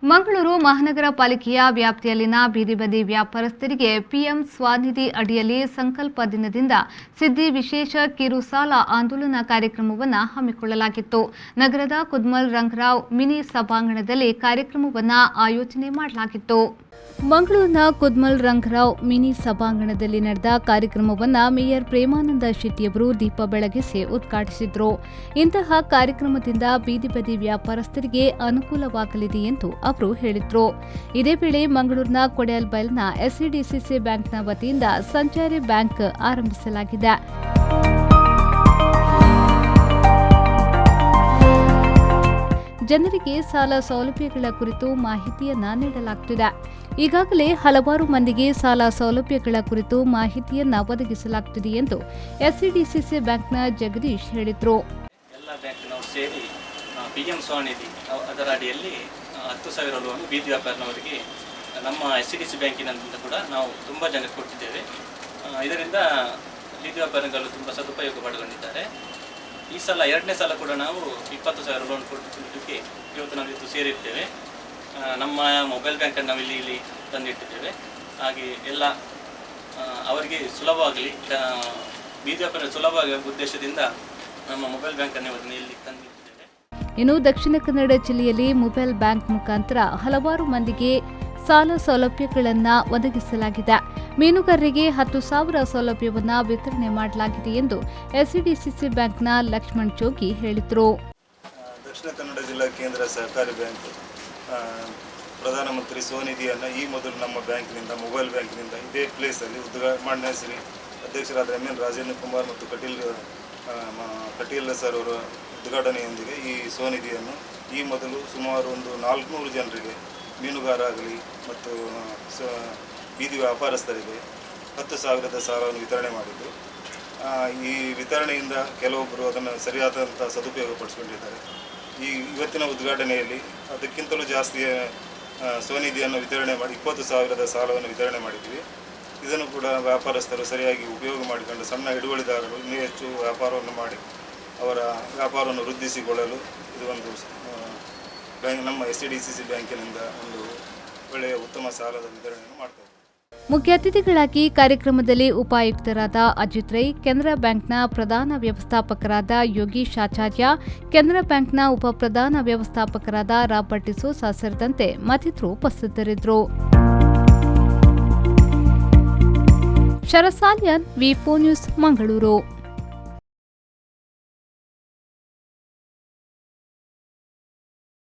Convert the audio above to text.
ಮಂಗಳೂರು ಮಹಾನಗರ ಪಾಲಿಕೆಯ ವ್ಯಾಪ್ತಿಯಲ್ಲಿನ ಬೀದಿ ಬದಿ ವ್ಯಾಪಾರಸ್ಥರಿಗೆ ಪಿಎಂ ಸ್ವನಿಧಿ ಅಡಿಯಲ್ಲಿ ಸಂಕಲ್ಪ ದಿನದಿಂದ ಸಿದ್ದಿ ವಿಶೇಷ ಕಿರು ಸಾಲ ಆಂದೋಲನ ಕಾರ್ಯಕ್ರಮವನ್ನು ಹಮ್ಮಿಕೊಳ್ಳಲಾಗಿತ್ತು. ನಗರದ ಕುದ್ಮಲ್ ರಂಗರಾವ್ ಮಿನಿ ಸಭಾಂಗಣದಲ್ಲಿ ಕಾರ್ಯಕ್ರಮವನ್ನು ಆಯೋಜನೆ ಮಾಡಲಾಗಿತ್ತು. ಮಂಗಳೂರಿನ ಕುದ್ಮಲ್ ರಂಗರಾವ್ ಮಿನಿ ಸಭಾಂಗಣದಲ್ಲಿ ನಡೆದ ಕಾರ್ಯಕ್ರಮವನ್ನು ಮೇಯರ್ ಪ್ರೇಮಾನಂದ ಶೆಟ್ಟಿಯವರು ದೀಪ ಬೆಳಗಿಸಿ ಉದ್ಘಾಟಿಸಿದರು. ಇಂತಹ ಕಾರ್ಯಕ್ರಮದಿಂದ ಬೀದಿ ಬದಿ ವ್ಯಾಪಾರಸ್ಥರಿಗೆ ಅನುಕೂಲವಾಗಲಿದೆ ಎಂದು ಅವರು ಹೇಳಿದರು. ಇದೇ ವೇಳೆ ಮಂಗಳೂರಿನ ಕೊಡೆಯಲ್ಬೈಲ್ನ ಎಸ್ಸಿಡಿಸಿಸಿ ಬ್ಯಾಂಕ್ನ ವತಿಯಿಂದ ಸಂಚಾರಿ ಬ್ಯಾಂಕ್ ಆರಂಭಿಸಲಾಗಿದೆ. ಜನರಿಗೆ ಸಾಲ ಸೌಲಭ್ಯಗಳ ಕುರಿತು ಮಾಹಿತಿಯನ್ನ ನೀಡಲಾಗುತ್ತಿದೆ. ಈಗಾಗಲೇ ಹಲವಾರು ಮಂದಿಗೆ ಸಾಲ ಸೌಲಭ್ಯಗಳ ಕುರಿತು ಮಾಹಿತಿಯನ್ನ ಒದಗಿಸಲಾಗುತ್ತಿದೆ ಎಂದು ಎಸ್ಸಿಡಿಸಿಸಿ ಬ್ಯಾಂಕ್ನ ಜಗದೀಶ್ ಹೇಳಿದರು. ಎಲ್ಲ ಬ್ಯಾಂಕ್ನವರು ಸೇರಿ ಪಿಎಂ ಸ್ವನಿಧಿ ಅದರ ಅಡಿಯಲ್ಲಿ 10,000 ಲೋನ್ ಬೀದಿ ವ್ಯಾಪಾರನವರಿಗೆ ನಮ್ಮ ಎಸ್ಸಿಡಿಸಿ ಬ್ಯಾಂಕಿನಿಂದ ಕೂಡ ನಾವು ತುಂಬ ಜನಕ್ಕೆ ಕೊಟ್ಟಿದ್ದೇವೆ. ಇದರಿಂದ ಬೀದಿ ವ್ಯಾಪಾರಿಗಳು ತುಂಬ ಸದುಪಯೋಗ ಪಡೆದುಕೊಂಡಿದ್ದಾರೆ. ಈ ಸಲ 2ನೇ ಸಲ ಕೂಡ ನಾವು 20,000 ಲೋನ್ ಕೊಡಲಿಕ್ಕೆ ಇವತ್ತು ನಾವು ಸೇರಿರ್ತೇವೆ. ನಮ್ಮ ಮೊಬೈಲ್ ಬ್ಯಾಂಕನ್ನು ನಾವು ಇಲ್ಲಿ ತಂದಿಟ್ಟಿದ್ದೇವೆ. ಹಾಗೆ ಎಲ್ಲ ಅವರಿಗೆ ಸುಲಭವಾಗಲಿ, ಬೀದಿ ವ್ಯಾಪಾರ ಸುಲಭವಾಗಿ ಉದ್ದೇಶದಿಂದ ನಮ್ಮ ಮೊಬೈಲ್ ಬ್ಯಾಂಕನ್ನು ಇಲ್ಲಿ ತಂದಿಟ್ಟಿದ್ದೇವೆ. ಇನ್ನು ದಕ್ಷಿಣ ಕನ್ನಡ ಜಿಲ್ಲೆಯಲ್ಲಿ ಮೊಬೈಲ್ ಬ್ಯಾಂಕ್ ಮುಖಾಂತರ ಹಲವಾರು ಮಂದಿಗೆ ಸಾಲ ಸೌಲಭ್ಯಗಳನ್ನು ಒದಗಿಸಲಾಗಿದೆ. ಮೀನುಗಾರರಿಗೆ 10,000 ಸೌಲಭ್ಯವನ್ನು ವಿತರಣೆ ಮಾಡಲಾಗಿದೆ ಎಂದು ಎಸ್ಸಿಡಿಸಿಸಿ ಬ್ಯಾಂಕ್ನ ಲಕ್ಷ್ಮಣ್ ಜೋಗಿ ಹೇಳಿದರು. ದಕ್ಷಿಣ ಕನ್ನಡ ಜಿಲ್ಲಾ ಕೇಂದ್ರ ಸಹಕಾರಿ ಬ್ಯಾಂಕ್ ಪ್ರಧಾನಮಂತ್ರಿ ಸ್ವನಿಧಿಯನ್ನು ಈ ಮೊದಲು ನಮ್ಮ ಬ್ಯಾಂಕಿನಿಂದ ಮೊಬೈಲ್ ಬ್ಯಾಂಕಿನಿಂದ ಇದೇ ಪ್ಲೇಸಲ್ಲಿ ಮಾನ್ಯ ಶ್ರೀ ಅಧ್ಯಕ್ಷರಾದ ಎಂ.ಎನ್. ರಾಜೇಂದ್ರ ಕುಮಾರ್ ಮತ್ತು ಕಟೀಲ್ ಸರ್ ಅವರ ಉದ್ಘಾಟನೆಯೊಂದಿಗೆ ಈ ಸ್ವನಿಧಿಯನ್ನು ಈ ಮೊದಲು ಸುಮಾರು ಒಂದು 400 ಜನರಿಗೆ, ಮೀನುಗಾರ ಆಗಲಿ ಮತ್ತು ಬೀದಿ ವ್ಯಾಪಾರಸ್ಥರಿಗೆ 10,000 ಸಾಲವನ್ನು ವಿತರಣೆ ಮಾಡಿದ್ದು. ಈ ವಿತರಣೆಯಿಂದ ಕೆಲವೊಬ್ಬರು ಅದನ್ನು ಸರಿಯಾದಂಥ ಸದುಪಯೋಗ ಪಡಿಸಿಕೊಂಡಿದ್ದಾರೆ. ಇವತ್ತಿನ ಉದ್ಘಾಟನೆಯಲ್ಲಿ ಅದಕ್ಕಿಂತಲೂ ಜಾಸ್ತಿ ಸ್ವನಿಧಿಯನ್ನು ವಿತರಣೆ ಮಾಡಿ 20,000 ಸಾಲವನ್ನು ವಿತರಣೆ ಮಾಡಿದ್ವಿ. ಇದನ್ನು ಕೂಡ ವ್ಯಾಪಾರಸ್ಥರು ಸರಿಯಾಗಿ ಉಪಯೋಗ ಮಾಡಿಕೊಂಡು ಸಣ್ಣ ಹಿಡುವಳಿದಾರರು ಇನ್ನೂ ಹೆಚ್ಚು ವ್ಯಾಪಾರವನ್ನು ಮಾಡಿ ಅವರ ವ್ಯಾಪಾರವನ್ನು ವೃದ್ಧಿಸಿಕೊಳ್ಳಲು ಇದು ಒಂದು ನಮ್ಮ ಎಸ್ಸಿಡಿಸಿಸಿ ಬ್ಯಾಂಕಿನಿಂದ ಒಂದು ಒಳ್ಳೆಯ ಉತ್ತಮ ಸಾಲದ ವಿತರಣೆಯನ್ನು ಮಾಡ್ತಾರೆ. ಮುಖ್ಯ ಅತಿಥಿಗಳಾಗಿ ಕಾರ್ಯಕ್ರಮದಲ್ಲಿ ಉಪಾಯುಕ್ತರಾದ ಅಜಿತ್ ರೈ, ಕೆನರಾ ಬ್ಯಾಂಕ್ನ ಪ್ರಧಾನ ವ್ಯವಸ್ಥಾಪಕರಾದ ಯೋಗೀಶ್ ಆಚಾರ್ಯ, ಕೆನರಾ ಬ್ಯಾಂಕ್ನ ಉಪ ಪ್ರಧಾನ ವ್ಯವಸ್ಥಾಪಕರಾದ ರಾಬರ್ಟ್ ಡಿಸೋಸಾ ಸೇರಿದಂತೆ ಮತ್ತಿತರರು ಉಪಸ್ಥಿತರಿದ್ದರು. ಶರತ್ ಸಾಲ್ಯನ್, ವಿ4 ನ್ಯೂಸ್, ಮಂಗಳೂರು.